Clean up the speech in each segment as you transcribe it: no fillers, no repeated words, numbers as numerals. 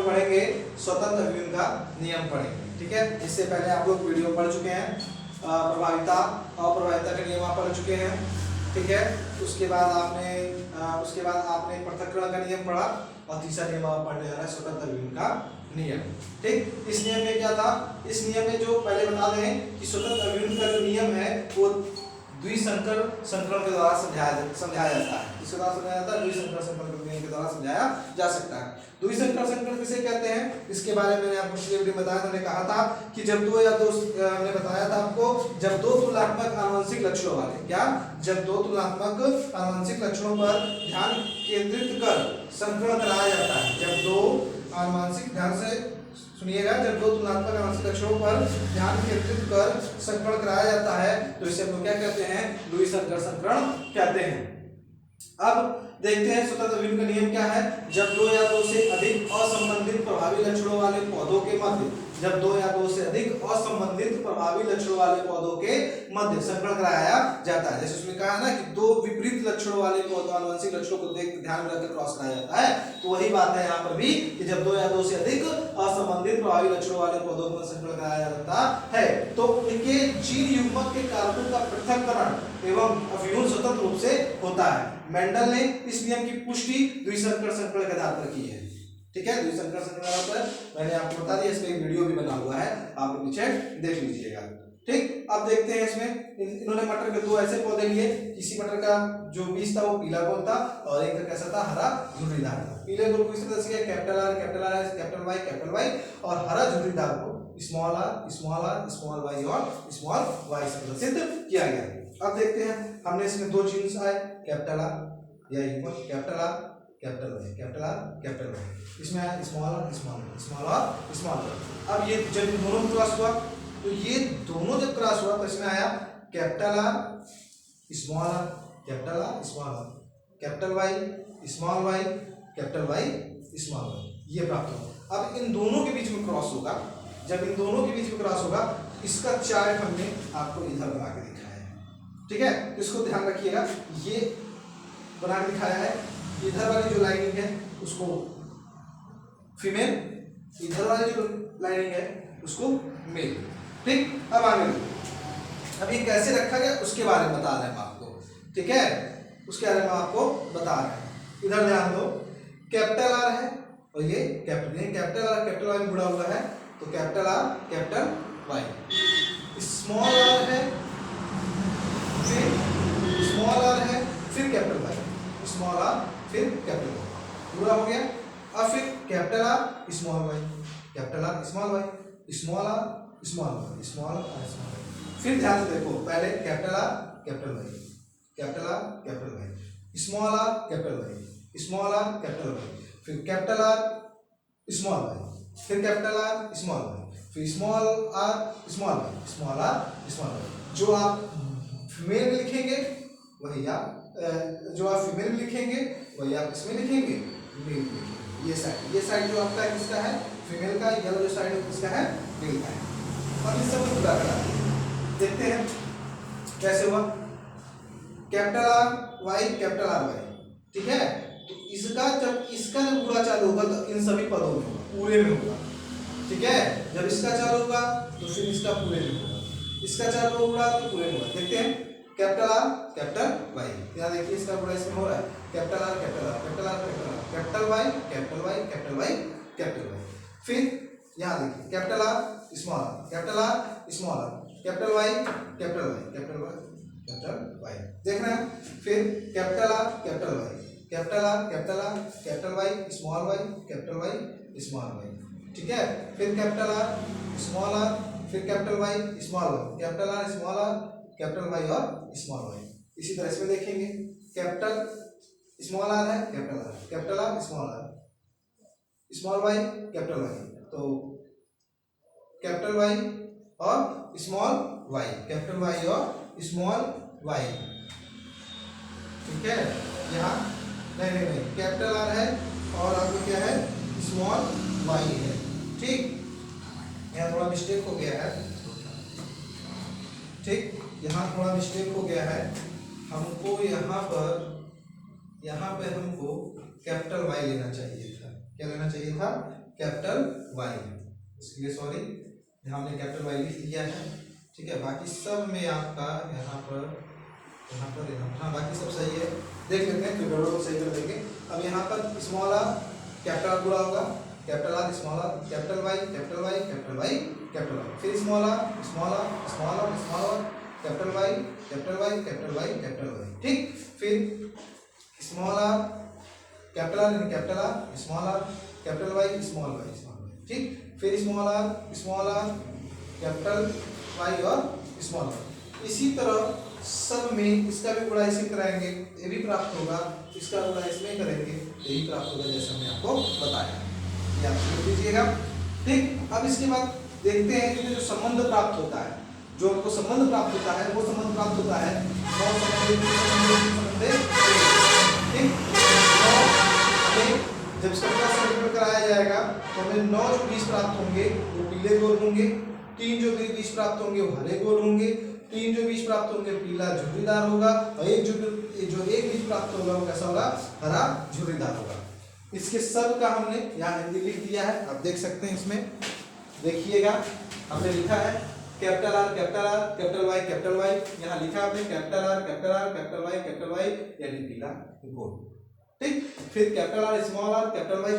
लोग पढ़ेंगे स्वतंत्र अभिव्यंजन का नियम पढ़ेंगे। ठीक है, इससे पहले आप लोग वीडियो पढ़ चुके हैं, प्रभाविता अप्रभाविता के नियम आप पढ़ चुके हैं। ठीक है, उसके बाद आपने पृथक्करण का नियम पढ़ा और तीसरा नियम आप पढ़ने जा रहे हैं स्वतंत्र अभिव्यंजन का नियम। ठीक, इस नियम में क्या था, इस नियम में जो पहले बता दें कि स्वतंत्र अभिव्यंजन का जो नियम है वो द्विसंकर संकरण के द्वारा समझाया जाता है। इसके द्वारा समझाया जाता है, द्विसंकर संकरण के द्वारा समझाया जा सकता है। द्विसंकर संकरण किसे कहते हैं, इसके बारे में मैंने आपको पिछले वीडियो में बताया था। मैंने कहा था कि जब दो या दो, मैंने बताया था आपको, जब दो तुलनात्मक आनुवंशिक लक्षणों वाले, क्या, जब दो तुलनात्मक आनुवंशिक लक्षणों पर ध्यान केंद्रित कर संकरण कराया जाता है। जब दो आनुवंशिक, ध्यान से सुनिएगा, जब दो तुलनात्मक आनुवंशिक लक्षणों पर ध्यान केंद्रित कर संकरण कराया जाता है तो इसे हम लोग क्या कहते हैं, द्विसंकर संकरण कहते हैं। अब देखते हैं स्वतंत्र अभिव्यंजन का नियम क्या है। जब दो या दो से अधिक असंबंधित प्रभावी लक्षणों वाले पौधों के मध्य, जब दो या दो से अधिक असंबंधित प्रभावी लक्षणों वाले पौधों के मध्य संकरण कराया जाता है। जैसे उसमें कहा है ना कि दो विपरीत लक्षणों वाले पौधों, आनुवंशिक लक्षणों को देख ध्यान में रखकर क्रॉस कराया जाता है, तो वही बात है यहाँ पर भी कि जब दो या दो से अधिक असंबंधित प्रभावी लक्षणों वाले पौधों में संकरण कराया जाता है तो उनके जीन युग्मक के कारकों का पृथक्करण एवं अभिव्यंजन स्वतंत्र रूप से होता है। मेंडल ने इस नियम की पुष्टि द्विसंकर संकरण के आधार पर की है। ठीक है, द्विसंकर संकरण पर मैंने आपको बता दिया, इस पे एक वीडियो भी बना हुआ है, आप लोग नीचे देख लीजिएगा। ठीक, अब देखते हैं इसमें इन्होंने मटर के दो ऐसे पौधे लिए, किसी मटर का जो बीज था वो पीला गोल था और एक का कैसा था, हरा झुर्रीदार था। पीले गोल को इस तरह से कैपिटल आर कैपिटल वाई और हरा झुर्रीदार को स्मॉल आर स्मॉल वाई और स्मॉल वाई से प्रदर्शित किया गया। अब देखते हैं, हमने इसमें दो जीन्स आए, कैपिटल आर या equal capital R capital Y, capital R capital Y, इसमें आया स्मॉल आर। अब ये जब दोनों क्रॉस हुआ तो ये दोनों जब क्रॉस हुआ तो इसमें आया capital R small are, capital R small are, capital Y small Y, capital Y small y, ये प्राप्त होगा। अब इन दोनों के बीच में क्रॉस होगा, जब इन दोनों के बीच में क्रॉस होगा इसका चार्ट हमने आपको इधर बना के दिखाया है। ठीक है, तो इसको ध्यान रखिएगा, ये बना के दिखाया है। इधर वाली जो लाइनिंग है उसको फीमेल, इधर वाली जो लाइनिंग है उसको मेल। ठीक, अब आगे अब ये कैसे रखा गया उसके बारे में बता रहे हैं हम आपको। ठीक है, उसके बारे में आपको बता रहे हैं। इधर ध्यान दो, कैपिटल आर है और ये कैपिटल आर कैपिटल वाई में जुड़ा हुआ है, तो capital R capital Y, small are है, फिर स्मॉल आर है, फिर कैपिटल वाई, स्मॉल आर फिर कैपिटल वाई, पूरा हो गया। अब फिर capital R small Y, capital R small y, small are small y, small are small y. फिर ध्यान से देखो, पहले capital R capital Y, capital R capital Y, small are capital Y, small are capital Y, फिर capital R small y, फिर capital R small y, फिर small are small y, small are small y. जो आप female में लिखेंगे वही आप, जो आप फीमेल में लिखेंगे वही आप इसमें लिखेंगे, मेल में लिखेंगे। ये साइड जो आपका किसका है, फीमेल का, ये जो साइड किसका है, मेल का है। और इस सब को पूरा करा देखते हैं कैसे हुआ। Capital R Y capital R Y, ठीक है, तो इसका जब पूरा चालू होगा तो इन सभी पदों में होगा, पूरे में होगा। ठीक है, जब इसका चालू होगा तो फिर इसका पूरे में होगा, इसका चालू होगा तो पूरे में होगा। देखते हैं, कैपिटल आर कैपिटल वाई, यहाँ देखिए इसका पूरा इसमें हो रहा है, capital R capital R capital R capital R capital Y capital Y capital Y capital Y. फिर यहाँ देखिए capital R small are, capital R small are, capital Y capital Y capital Y capital Y, देख रहे हैं। फिर capital R capital Y, capital R capital R capital Y capital Y small Y, ठीक है। फिर कैपिटल आर स्मॉल आर, फिर capital Y small Y, capital R small are capital Y और small Y. इसी तरह इसमें देखेंगे, कैपिटल स्मॉल आर है, capital R small are, small Y capital Y, तो कैपिटल वाई और स्मॉल वाई, कैपिटल वाई और स्मॉल वाई, ठीक है। यहाँ नहीं कैपिटल आर है और आपको क्या है, स्मॉल वाई है, ठीक। यहाँ थोड़ा मिस्टेक हो गया है, ठीक, यहाँ थोड़ा मिस्टेक हो गया है। हमको यहाँ पे हमको कैपिटल वाई लेना चाहिए था। क्या लेना चाहिए था? कैपिटल वाई, इसके लिए सॉरी, हमने कैपिटल वाई लिख दिया है, ठीक है। बाकी सब में आपका यहाँ पर हाँ बाकी सब सही है। देख लेते हैं, फिर गड़बड़ को सही कर देंगे। अब यहाँ पर स्मॉल आर कैपिटल आर पूरा होगा, capital R small are, capital Y capital Y capital Y capital Y, फिर small are small are small are small are, capital Y capital Y capital Y capital Y, ठीक। फिर small are capital R small are capital Y small Y, ठीक। फिर small are capital Y और small R. इसी तरह सब में इसका भी गुणा इसी कराएंगे, ये भी प्राप्त होगा, इसका गुणा इसमें करेंगे, यही प्राप्त होगा, जैसे हमने आपको बताया, ये आप समझ लीजिएगा, ठीक। अब इसके बाद देखते हैं कि जो संबंध प्राप्त होता है, जो हमको संबंध प्राप्त होता है वो संबंध प्राप्त होता है ठीक। जब इसका क्लास कराया जाएगा तो हमें 9 जो 20 प्राप्त होंगे वो पीले गोल होंगे, 3 जो 20 प्राप्त होंगे वो हरे गोल होंगे, 3 जो 20 प्राप्त होंगे पीला झुर्रीदार होगा, और एक जो 20 प्राप्त होगा वो कैसा होगा, हरा झुर्रीदार होगा। इसके सब का हमने यहाँ हिंदी लिख दिया है, आप देख सकते हैं। इसमें देखिएगा हमने लिखा है कैपिटल आर कैपिटल वाई, यहाँ लिखा आपने कैपिटल आर कैपिटल वाई यानी पीला गोल, ठीक। फिर capital R capital Y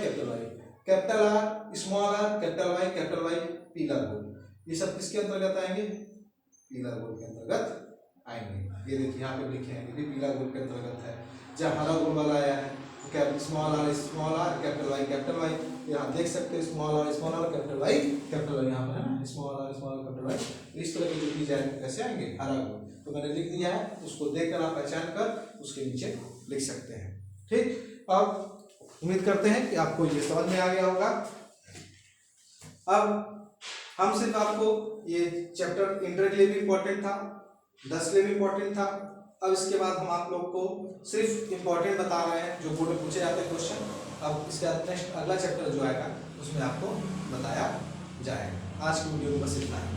capital R small are capital Y पीला गोल, ये सब किसके अंतर्गत आएंगे, पीला गोल के अंतर्गत आएंगे। ये देखिए यहाँ पे लिखे हैं, ये भी पीला गोल के अंतर्गत है। जहाँ हरा गोल वाला आया है स्मॉल आर कैपिटल वाई, यहाँ देख सकते हैं स्मॉल आर कैपिटल वाई यहाँ पर है ना, स्मॉल आर कैपिटल वाई। इस तरह के जो चीज आएंगे कैसे आएंगे, हरा गोल, तो मैंने लिख दिया है, उसको देखकर आप पहचान कर उसके नीचे लिख सकते हैं, ठीक। अब उम्मीद करते हैं कि आपको ये समझ में आ गया होगा। अब हम सिर्फ आपको ये चैप्टर इंटर के लिए भी इम्पोर्टेंट था, 10 के लिए भी इम्पोर्टेंट था। अब इसके बाद हम आप लोग को सिर्फ इम्पोर्टेंट बता रहे हैं जो बोर्ड में पूछे जाते हैं क्वेश्चन। अब इसके बाद नेक्स्ट अगला चैप्टर जो आएगा उसमें आपको बताया जाएगा। आज की वीडियो में बस इतना है।